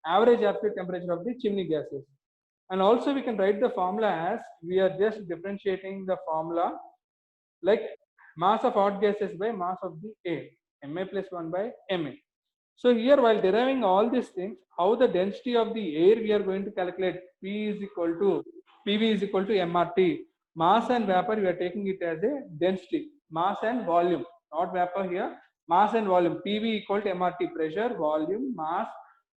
average absolute temperature of the chimney gases. And also we can write the formula as we are just differentiating the formula like mass of hot gases by mass of the air, Ma plus 1 by Ma. So here while deriving all these things, how the density of the air we are going to calculate P is equal to PV is equal to MRT. Mass and vapor we are taking it as a density, mass and volume, not vapor here, mass and volume. PV equal to MRT, pressure, volume, mass,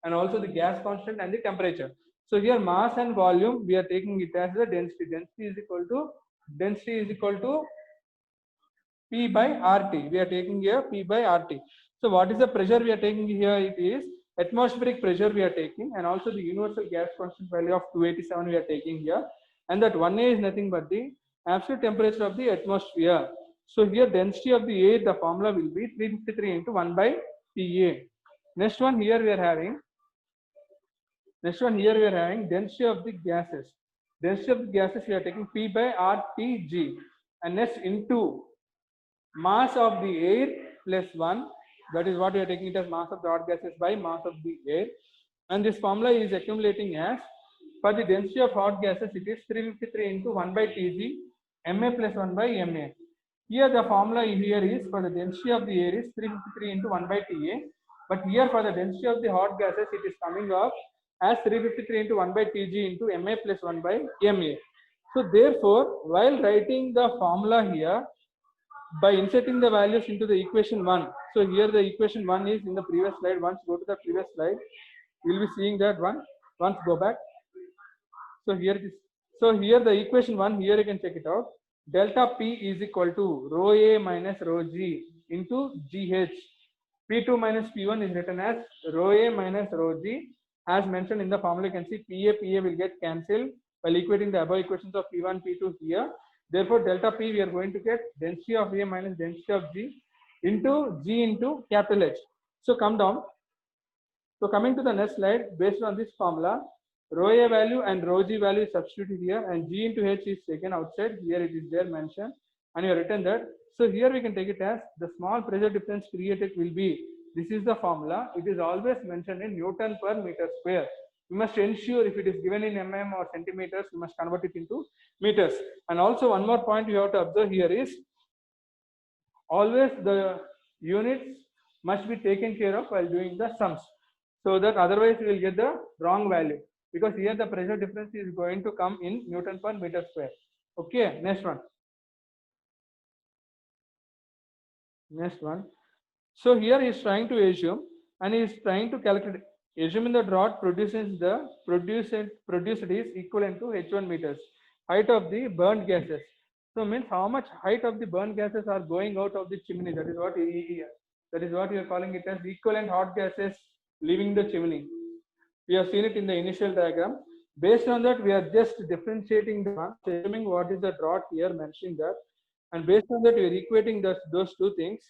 and also the gas constant and the temperature. So here mass and volume we are taking it as the density. Density is equal to P by RT. We are taking here P by RT. So what is the pressure we are taking here? It is atmospheric pressure we are taking, and also the universal gas constant value of 287 we are taking here. And that 1A is nothing but the absolute temperature of the atmosphere. So here density of the air, the formula will be 353 into 1 by PA. Next one here we are having density of the gases. Density of the gases we are taking P by RTG, and next into mass of the air plus 1, that is what we are taking it as mass of the hot gases by mass of the air, and this formula is accumulating as for the density of hot gases it is 353 into 1 by Tg Ma plus 1 by Ma. Here the formula here is for the density of the air is 353 into 1 by Ta, but here for the density of the hot gases it is coming up as 353 into 1 by Tg into Ma plus 1 by Ma. So therefore while writing the formula here, by inserting the values into the equation 1. So here the equation 1 is in the previous slide. Once go to the previous slide, you will be seeing that one. Once go back. So here it is. So here the equation 1, here you can check it out. Delta P is equal to rho A minus rho G into GH. P2 minus P1 is written as rho A minus rho G. As mentioned in the formula, you can see PA will get cancelled while equating the above equations of P1, P2 here. Therefore, delta P we are going to get density of A minus density of G into G into capital H. So come down. So coming to the next slide, based on this formula, rho A value and rho G value is substituted here, and G into H is taken outside. Here it is there mentioned, and you have written that. So here we can take it as the small pressure difference created will be, this is the formula. It is always mentioned in Newton per meter square. We must ensure if it is given in mm or centimeters, we must convert it into meters. And also one more point you have to observe here is always the units must be taken care of while doing the sums, so that otherwise we will get the wrong value, because here the pressure difference is going to come in Newton per meter square. Okay, next one. So here he is trying to assume, and he is trying to calculate, assuming the draught produced is equivalent to H1 meters, height of the burned gases. So means how much height of the burned gases are going out of the chimney. That is what we are calling it as equivalent hot gases leaving the chimney. We have seen it in the initial diagram. Based on that, we are just differentiating the one, assuming what is the draught here, mentioning that, and based on that, we are equating those two things.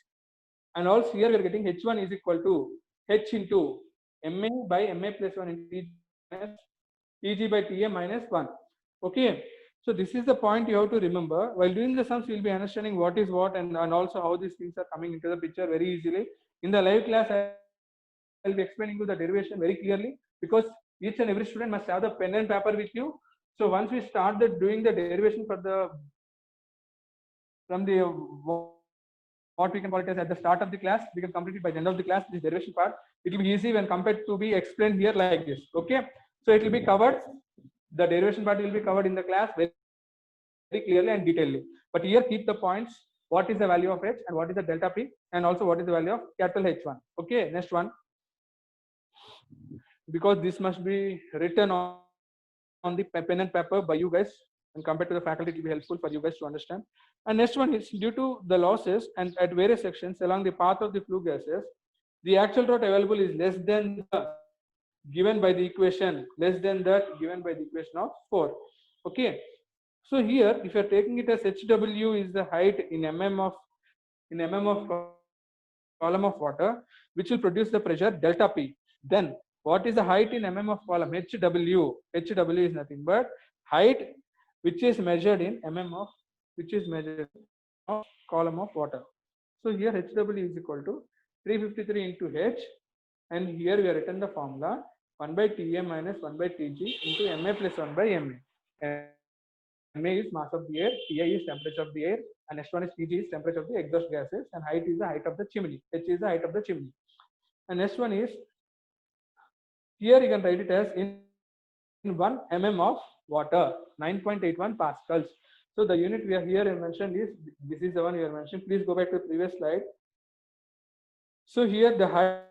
And also here we are getting H1 is equal to H into Ma by Ma plus 1 into Tg by Ta minus 1. Okay. So this is the point you have to remember. While doing the sums, you will be understanding what is what, and also how these things are coming into the picture very easily. In the live class, I will be explaining you the derivation very clearly, because each and every student must have the pen and paper with you. So once we start doing the derivation from the what we can call it as at the start of the class, we can complete it by the end of the class. This derivation part, it will be easy when compared to be explained here like this. Okay, so it will be covered. The derivation part will be covered in the class very clearly and detailedly. But here keep the points: what is the value of H and what is the delta P, and also what is the value of capital H1. Okay, next one, because this must be written on the pen and paper by you guys, and compared to the faculty, it will be helpful for you guys to understand. And next one is, due to the losses and at various sections along the path of the flue gases, the actual draught available is less than the given by the equation, of 4. Okay, so here if you are taking it as HW is the height in mm of column of water, which will produce the pressure delta P. Then what is the height in mm of column? HW is nothing but height which is measured in mm of column of water. So here HW is equal to 353 into H, and here we have written the formula 1 by Ta minus 1 by Tg into Ma plus 1 by Ma. Ma is mass of the air, Ta is temperature of the air, and S1 is Tg is temperature of the exhaust gases, and height is the height of the chimney. H is the height of the chimney. And S1 is, here you can write it as in 1 mm of water, 9.81 pascals. So the unit we are here mentioned is, this is the one we are mentioned. Please go back to the previous slide. So here the height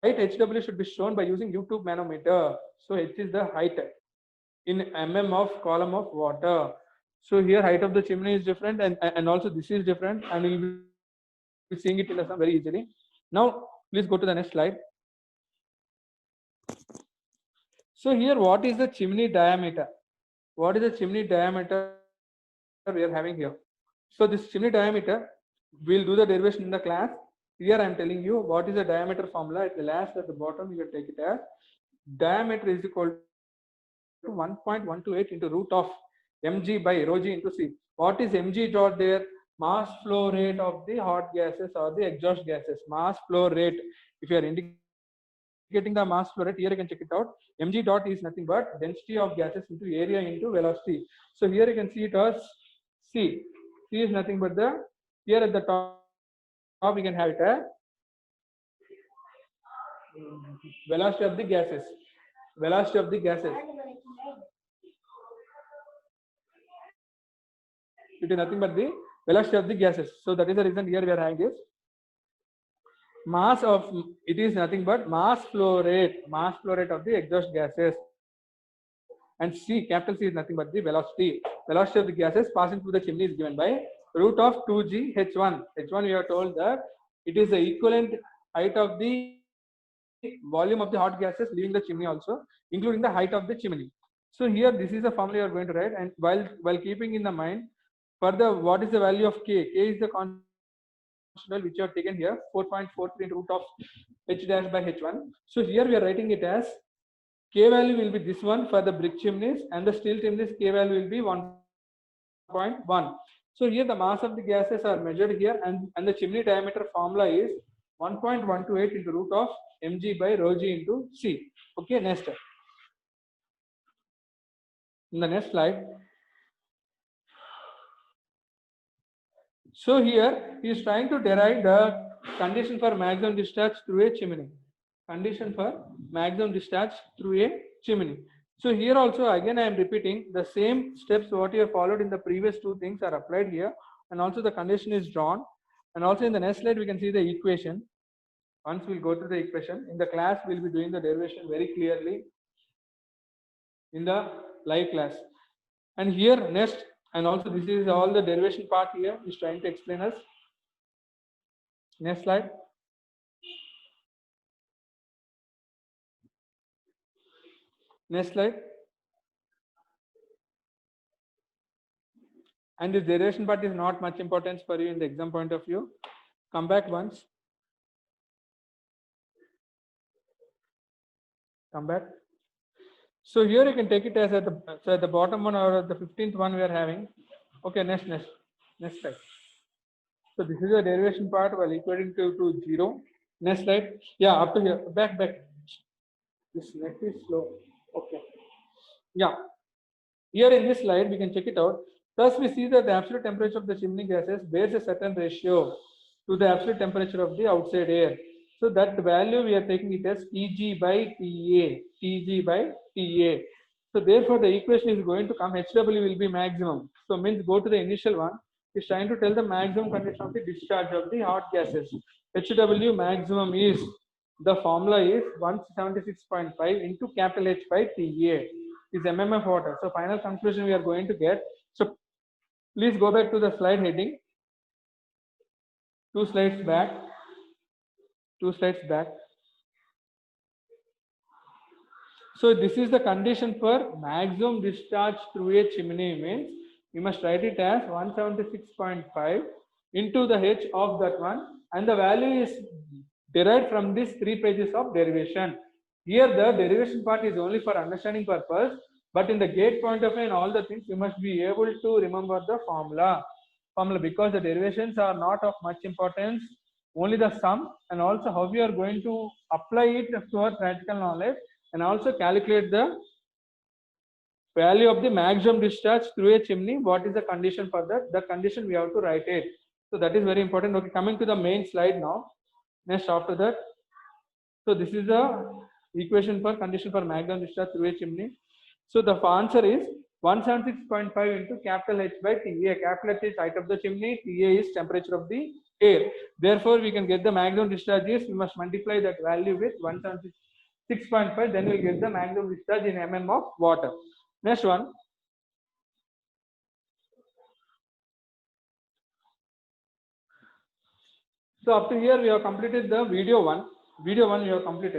HW should be shown by using U-tube manometer. So H is the height in mm of column of water. So here height of the chimney is different, and also this is different, and we'll be seeing it in the sum very easily. Now please go to the next slide. So here, what is the chimney diameter? What is the chimney diameter we are having here? So this chimney diameter, we'll do the derivation in the class. Here I am telling you what is the diameter formula. At the last, at the bottom, you can take it as diameter is equal to 1.128 into root of mg by rho g into c. What is mg dot there? Mass flow rate of the hot gases or the exhaust gases. Mass flow rate. If you are indicating the mass flow rate, here you can check it out. Mg dot is nothing but density of gases into area into velocity. So here you can see it as C. C is nothing but the, here at the top we can have it as velocity of the gases. Velocity of the gases. It is nothing but the velocity of the gases. So that is the reason here we are having this. Mass of, it is nothing but mass flow rate of the exhaust gases. And C, capital C is nothing but the velocity. Velocity of the gases passing through the chimney is given by root of 2g H1. H1 we are told that it is the equivalent height of the volume of the hot gases leaving the chimney also, including the height of the chimney. So here this is the formula you are going to write, and while keeping in the mind further what is the value of K. K is the constant which you have taken here, 4.43 into root of H dash by H1. So here we are writing it as K value will be this one for the brick chimneys, and the steel chimneys K value will be 1.1. So here the mass of the gases are measured here, and the chimney diameter formula is 1.128 into root of mg by rho g into c. Okay, next. In the next slide. So here he is trying to derive the condition for maximum discharge through a chimney. Condition for maximum discharge through a chimney. So here also again I am repeating the same steps what you have followed in the previous two things are applied here, and also the condition is drawn, and also in the next slide we can see the equation. Once we'll go through the equation in the class, we'll be doing the derivation very clearly in the live class. And here next, and also this is all the derivation part here is trying to explain us. Next slide. Next slide. And this derivation part is not much importance for you in the exam point of view. Come back once. Come back. So here you can take it as at the bottom one or the 15th one we are having. Okay, next slide. So this is the derivation part while equating to 0. Next slide. Yeah, up to here. Back. This net is slow. Okay. Yeah. Here in this slide we can check it out. Thus we see that the absolute temperature of the chimney gases bears a certain ratio to the absolute temperature of the outside air. So that value we are taking it as Tg by Ta. Tg by Ta. So therefore the equation is going to come, HW will be maximum. So means go to the initial one. Is trying to tell the maximum condition of the discharge of the hot gases. HW maximum is, the formula is 176.5 into capital H by Ta is mm of water. So final conclusion we are going to get. So please go back to the slide heading. 2 slides back. So this is the condition for maximum discharge through a chimney, means you must write it as 176.5 into the H of that one, and the value is derived from these 3 pages of derivation. Here the derivation part is only for understanding purpose, but in the gate point of view and all the things you must be able to remember the formula because the derivations are not of much importance, only the sum, and also how we are going to apply it to our practical knowledge and also calculate the value of the maximum discharge through a chimney. What is the condition for that? The condition we have to write it. So that is very important. Okay, coming to the main slide now. Next, after that, so this is the equation for condition for maximum discharge through a chimney. So the answer is 176.5 into capital H by TA. Capital H is height of the chimney, TA is temperature of the air. Therefore, we can get the maximum discharge is, we must multiply that value with 176.5, then we'll get the maximum discharge in mm of water. Next one. So up to here we have completed the video one. Video one we have completed.